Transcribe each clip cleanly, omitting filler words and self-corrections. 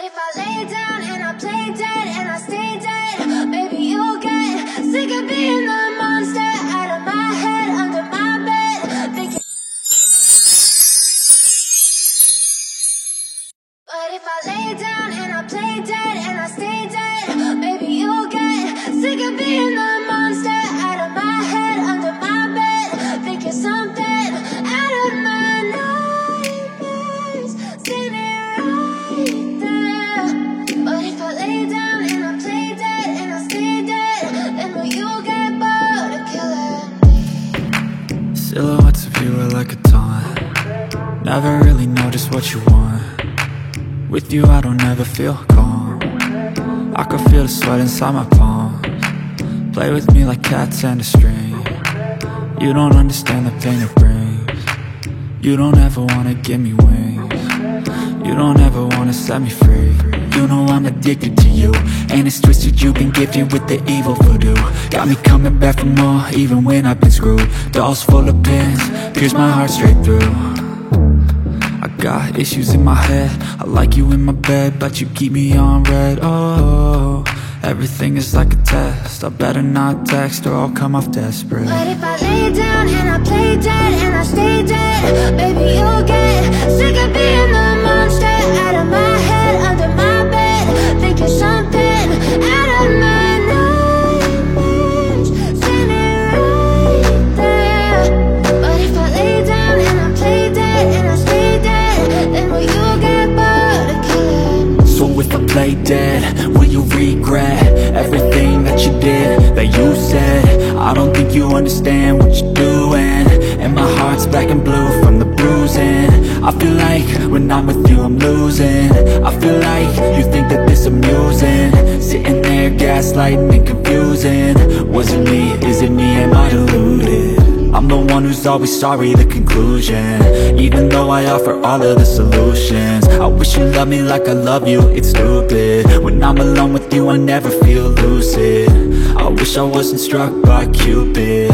if I lay down and I play dead and I stay dead, baby, you'll get sick of being the monster out of my head, under my bed, thinking. But if I lay down and I play dead and I stay dead, baby, you'll get sick of being the monster out of my head, under my bed, thinking something out of my nightmares, standing right there. But if I lay down and I play dead and I stay dead, then will you get bored of killing me? Silhouettes of you are like a taunt. Never really know just what you want. With you I don't ever feel calm. I can feel the sweat inside my palms. Play with me like cats and a string. You don't understand the pain it brings. You don't ever wanna give me wings. You don't ever wanna set me free. You know I'm addicted to you, and it's twisted, you've been gifted with the evil voodoo. Got me coming back for more, even when I've been screwed. Dolls full of pins, pierce my heart straight through. I got issues in my head, I like you in my bed, but you keep me on red. Oh, everything is like a test, I better not text or I'll come off desperate. But if I lay down and I play dead and I stay dead, baby, you'll get sick of being the monster out of my head, under my bed, thinking something out of my nightmares, standing right there. But if I lay down and I play dead and I stay dead, then will you get bored of killing me? So if I play dead, will you regret everything that you did, that you said? I don't think you understand what you're doing, and my heart's black and blue from the bruising. I feel like when I'm with you I'm losing. I feel like you think that this amusing, sitting there gaslighting and confusing. Was it me? Is it me? Am I deluded? I'm the one who's always sorry, the conclusion, even though I offer all of the solutions. I wish you loved me like I love you, it's stupid. When I'm alone with you I never feel lucid. I wish I wasn't struck by Cupid.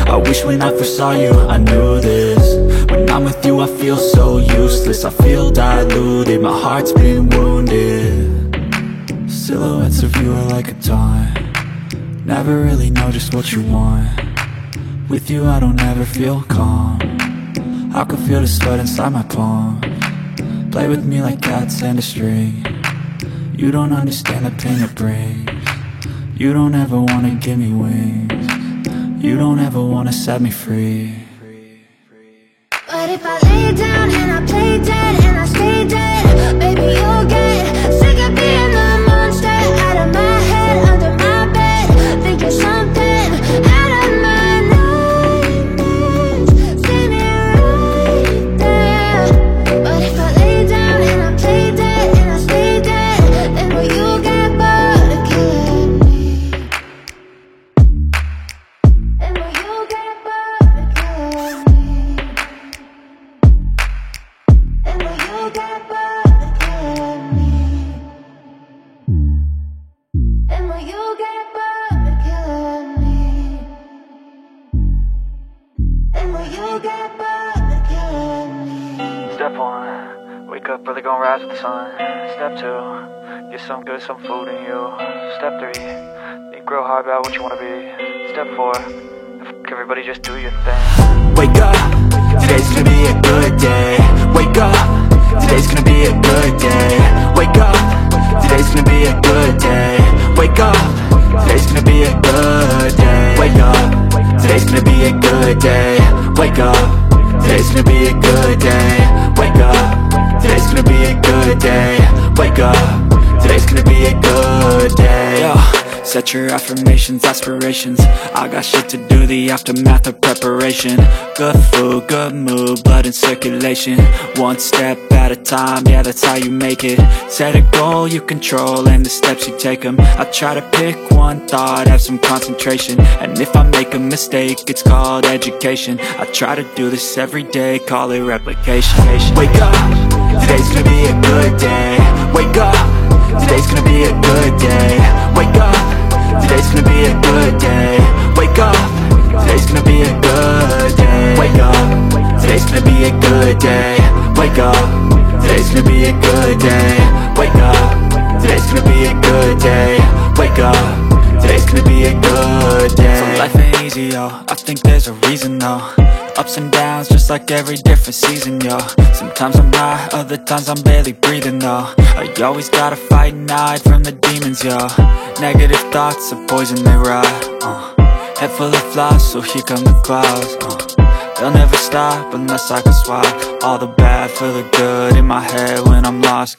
I wish when I first saw you I knew this. When I'm with you I feel so useless, I feel diluted, my heart's been wounded. Silhouettes of you are like a taunt. Never really know just what you want. With you I don't ever feel calm. I can feel the sweat inside my palms. Play with me like cats and a string. You don't understand the pain it brings. You don't ever wanna give me wings. You don't ever wanna set me free. But if I lay down and I play dead and I stay dead, baby, you'll get sick of being the monster out of my head, under my bed, thinking something out of my nightmares, standing right there. But if I lay down and I play dead and I stay dead, then will you get bored of killing me? Then will you get bored of killing me? And will you get bored of killing me? And will you get bored of killing me? And will you get bored of killing me? Step 1, wake up early, gon' rise with the sun. Step 2, get some good, some food in you. Step 3, think real hard about what you wanna be. Step 4, fuck everybody, just do your thing. Wake up, today's gonna be a good day. Wake up, today's gonna be a good day. Wake up, today's gonna be a good day. Wake up, today's gonna be a good day. Wake up, today's gonna be a good day. Wake up, today's gonna be a good day. Wake up, today's gonna be a good day. Wake up, today's gonna be a good day. Yo. Set your affirmations, aspirations. I got shit to do, the aftermath of preparation. Good food, good mood, blood in circulation. One step at a time, yeah, that's how you make it. Set a goal you control and the steps you take them. I try to pick one thought, have some concentration. And if I make a mistake, it's called education. I try to do this every day, call it replication. Wake up, today's gonna be a good day. Wake up, today's gonna be a good day. Wake up, today's gonna be a good day. Wake up, today's gonna be a good day. Wake up, today's gonna be a good day. Wake up, today's gonna be a good day. Wake up. day. Wake up, today's gonna be a good day. So life ain't easy, yo, I think there's a reason though. Ups and downs, just like every different season, yo. Sometimes I'm high, other times I'm barely breathing, though. You always gotta fight and hide from the demons, yo. Negative thoughts are poison, they rot. Head full of flies, so here come the clouds. They'll never stop unless I can swap all the bad for the good in my head when I'm lost.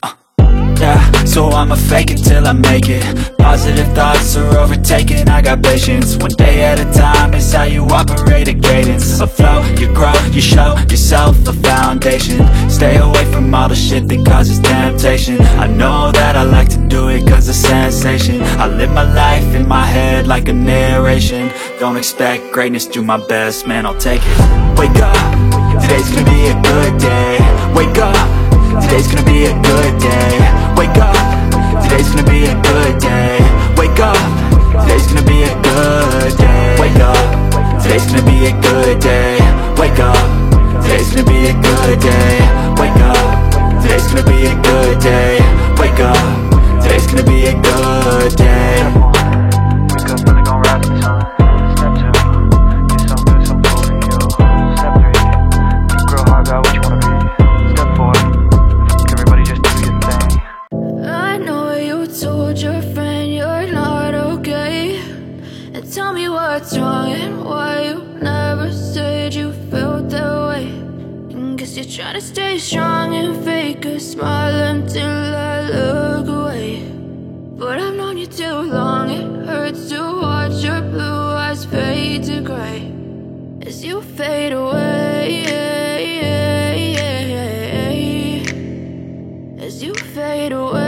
Yeah, so I'ma fake it till I make it. Positive thoughts are overtaken, I got patience. One day at a time is how you operate a cadence. Afloat, you grow, you show yourself a foundation. Stay away from all the shit that causes temptation. I know that I like to do it cause it's sensation. I live my life in my head like a narration. Don't expect greatness, do my best, man, I'll take it. Wake up, today's gonna be a good day. Wake up, today's gonna be a good day. Wake up, today's gonna be a good day. Wake up, today's gonna be a good day. Wake up, today's gonna be a good day. Wake up, today's gonna be a good day. Wake up, today's gonna be a good day. Wake up, today's gonna be a good day. Wake up, really gon' rise to the sun. Step 2, get some good, some food in you. Step 3, think real hard about what you wanna be. Step 4, everybody just do your thing. I know you told your friend you're not okay, and tell me what's wrong and why you never said you felt that way. And guess you're trying to stay strong and fake a smile until I look away. But I've known you too long, it hurts to watch your blue eyes fade to gray as you fade away, as you fade away.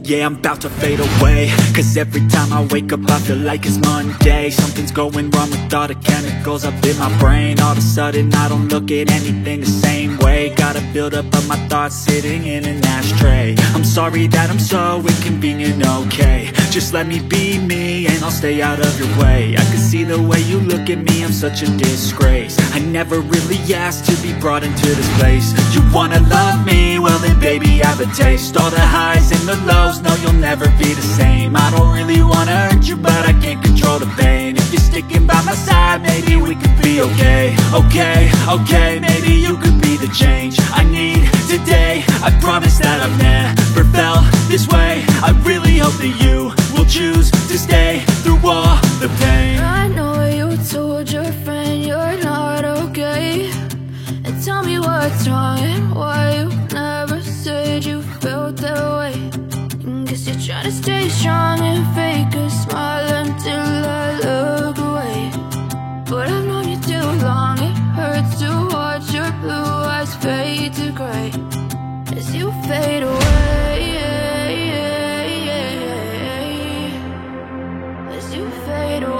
Yeah, I'm about to fade away, cause every time I wake up I feel like it's Monday. Something's going wrong with all the chemicals up in my brain. All of a sudden I don't look at anything the same way. Gotta build up of my thoughts sitting in an ashtray. I'm sorry that I'm so inconvenient, okay. Just let me be me and I'll stay out of your way. I can see the way you look at me, I'm such a disgrace. I never really asked to be brought into this place. You wanna love me? Well then baby have a taste. All the highs and the lows, no you'll never be the same. I don't really wanna hurt you but I can't control the pain. If you're sticking by my side maybe we could be okay. Okay, maybe you could be the change I need today. I promise that I've never felt this way. I really hope that you will choose to stay through all the pain. I know you told your friend you're not okay, and tell me what's wrong and why you never said you felt that way. And guess you're trying to stay strong and fake a smile until I look away. But I've known you too long, it hurts to watch your blue eyes fade to gray as you fade away, as you fade away.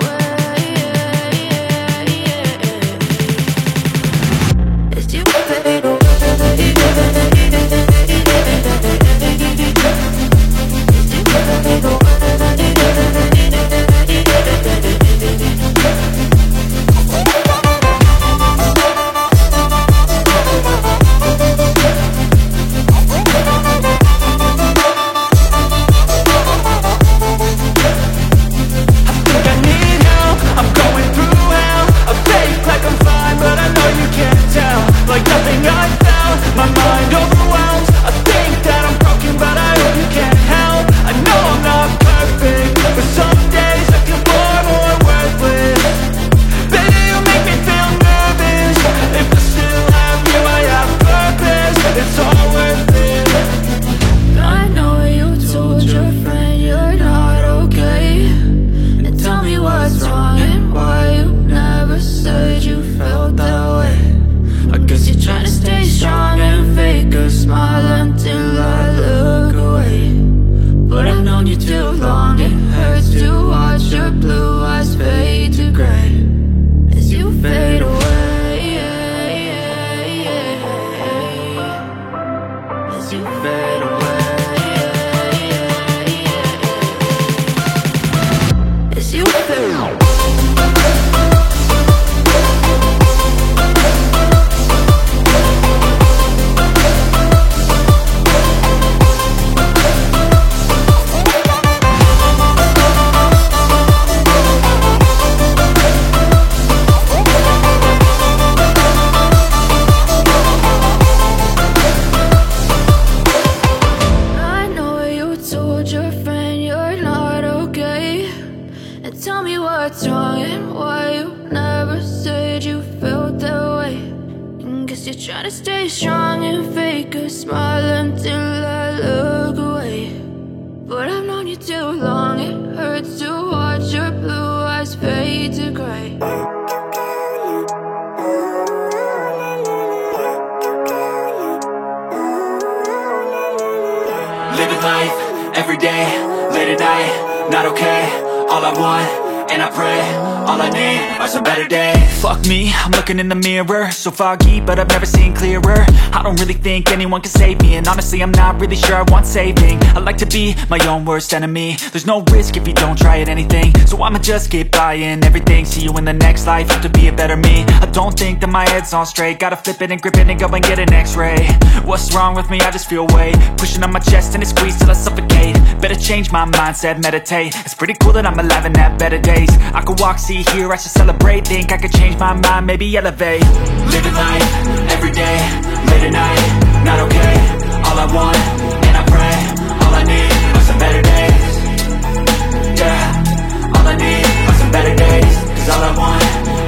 Trying to stay strong and fake a Tryna stay strong and fake a smile until I look away. But I've known you too long, it hurts to watch your blue eyes fade to gray. Living life, everyday, late at night, not okay. All I want, and I pray, all I need are some better days. Fuck me, I'm looking in the mirror, so foggy, but I've never seen clearer. I don't really think anyone can save me, and honestly I'm not really sure I want saving. I like to be my own worst enemy. There's no risk if you don't try at anything, so I'ma just keep buying everything. See you in the next life, have to be a better me. I don't think that my head's on straight, gotta flip it and grip it and go and get an x-ray. What's wrong with me? I just feel weight pushing on my chest and it squeezes till I suffocate. Better change my mindset, meditate. It's pretty cool that I'm alive and have better days. I could walk, see, hear, I should celebrate. Think I could change my mind, maybe elevate. Living life, everyday, late at night, not okay. All I want, and I pray, all I need are some better days. Yeah, all I need are some better days. Cause all I want,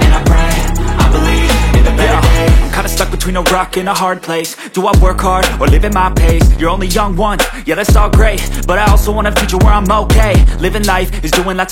and I pray, I believe in the better days. I'm kinda stuck between a rock and a hard place. Do I work hard or live at my pace? You're only young once, yeah that's all great, but I also want a future where I'm okay. Living life is doing lots of